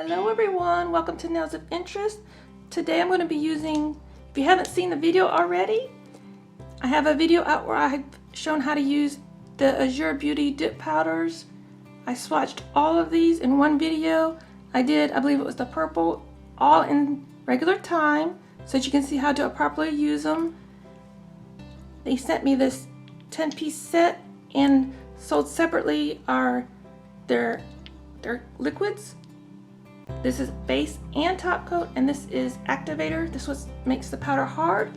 Hello everyone, welcome to Nails of Interest. Today I'm going to be using, if you haven't seen the video already, I have a video out where I've shown how to use the Azure Beauty dip powders. I swatched all of these in one video. I believe it was the purple, all in regular time, so that you can see how to properly use them. They sent me this 10-piece set, and sold separately are their liquids. This is base and top coat, and this is activator. This what makes the powder hard.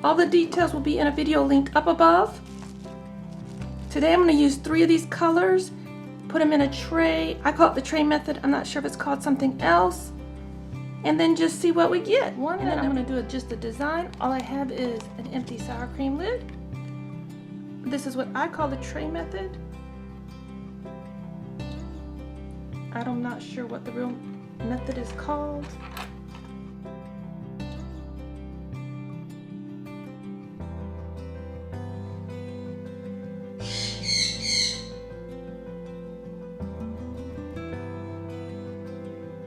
All the details will be in a video linked up above. Today I'm going to use 3 of these colors, put them in a tray. I call it the tray method. I'm not sure if it's called something else. And then just see what we get. And then I'm going to do just the design. All I have is an empty sour cream lid. This is what I call the tray method. I'm not sure what the real method is called.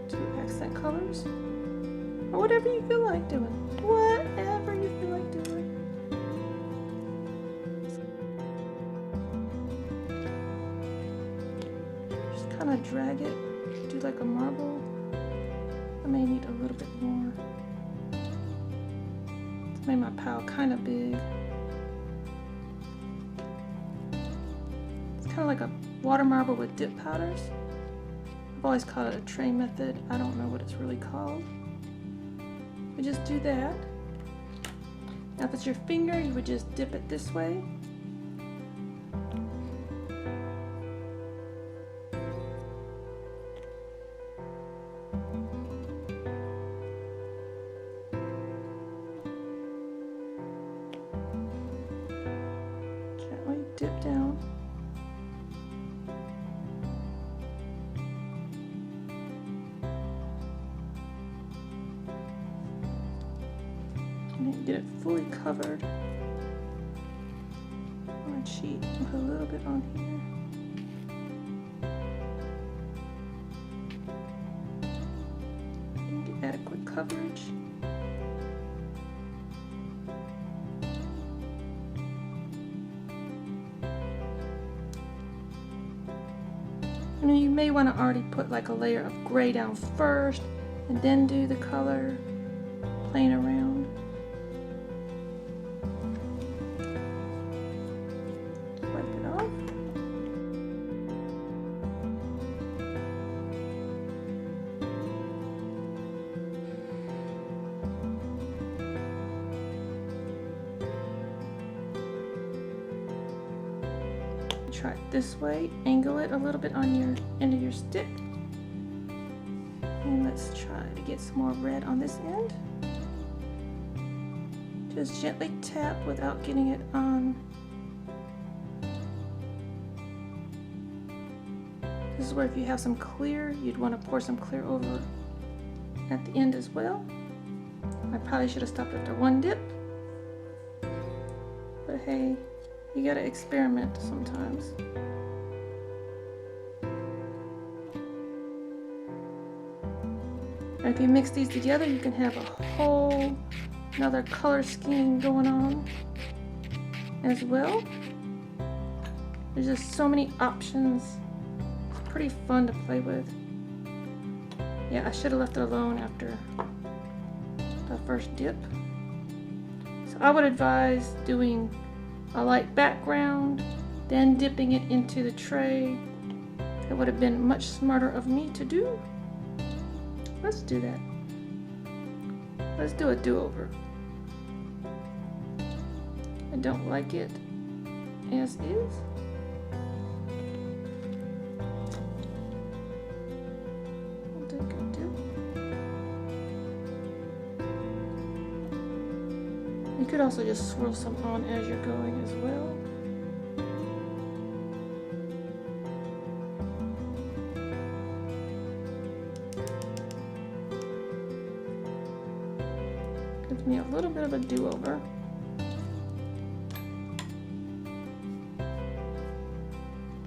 Two accent colors, or whatever you feel like doing. Whatever you feel like doing. Just kind of drag it, do like a marble. I may need a little bit more. It's made my pile kind of big. It's kind of like a water marble with dip powders. I've always called it a tray method. I don't know what it's really called. We just do that. Now if it's your finger, you would just dip it this way. Dip down. And then get it fully covered on a sheet and put a little bit on here. And get adequate coverage. And you may want to already put like a layer of gray down first and then do the color, playing around. Wipe it off. Try it this way, angle it a little bit on your end of your stick, and let's try to get some more red on this end. Just gently tap without getting it on. This is where if you have some clear, you'd want to pour some clear over at the end as well. I probably should have stopped after one dip, but hey, you gotta experiment sometimes. And if you mix these together, you can have a whole another color scheme going on as well. There's just so many options. It's pretty fun to play with. Yeah, I should have left it alone after the first dip. So I would advise doing a light background, then dipping it into the tray. It would have been much smarter of me to do. Let's do that. Let's do a do-over. I don't like it as is. I'll take a dip. You could also just swirl some on as you're going as well. Gives me a little bit of a do-over.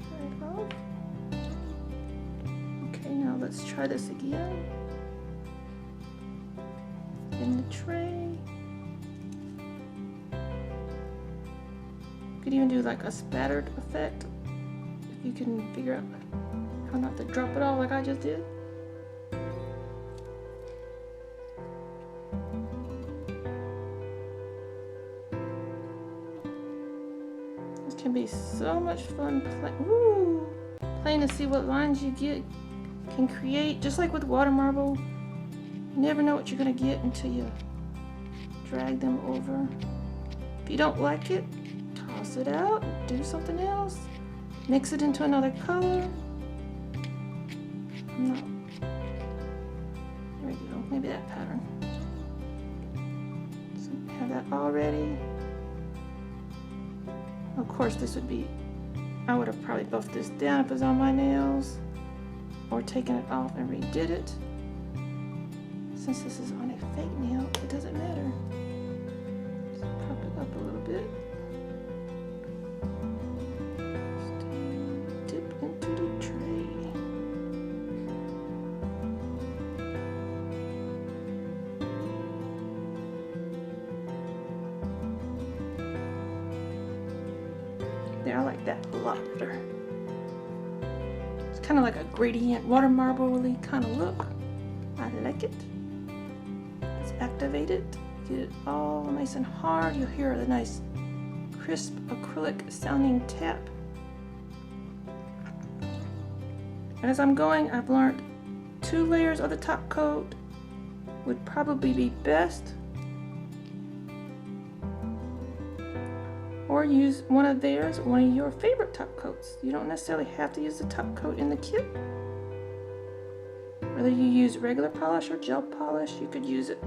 Try it off. Okay, now let's try this again. In the tray. You could even do like a spattered effect if you can figure out how not to drop it all like I just did. This can be so much fun playing to see what lines you can create. Just like with water marble, you never know what you're gonna get until you drag them over. If you don't like it, toss it out, do something else, mix it into another color. There we go, maybe that pattern. So we have that all ready. Of course, this would be, I would have probably buffed this down if it was on my nails, or taken it off and redid it. Since this is on a fake nail, it doesn't matter. Just pop it up a little bit. Just dip into the tray. There, I like that a lot better. It's kind of like a gradient, water marble-y kind of look. I like it. Let's activate it. Get it all nice and hard. You'll hear the nice, crisp, acrylic sounding tap. And as I'm going, I've learned 2 layers of the top coat would probably be best. Or use one of theirs, one of your favorite top coats. You don't necessarily have to use the top coat in the kit. Whether you use regular polish or gel polish, you could use it.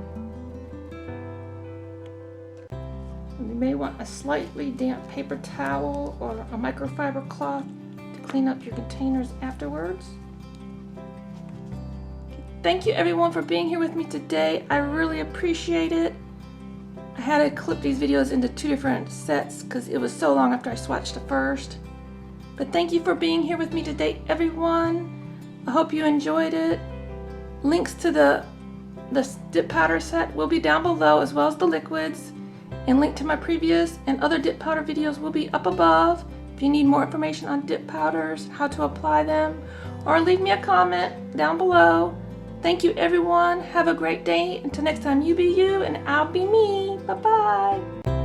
You may want a slightly damp paper towel or a microfiber cloth to clean up your containers afterwards. Thank you everyone for being here with me today. I really appreciate it. I had to clip these videos into 2 different sets because it was so long after I swatched the first. But thank you for being here with me today, everyone. I hope you enjoyed it. Links to the dip powder set will be down below, as well as the liquids. And link to my previous and other dip powder videos will be up above. If you need more information on dip powders, how to apply them, or leave me a comment down below. Thank you everyone. Have a great day. Until next time, you be you and I'll be me. Bye-bye.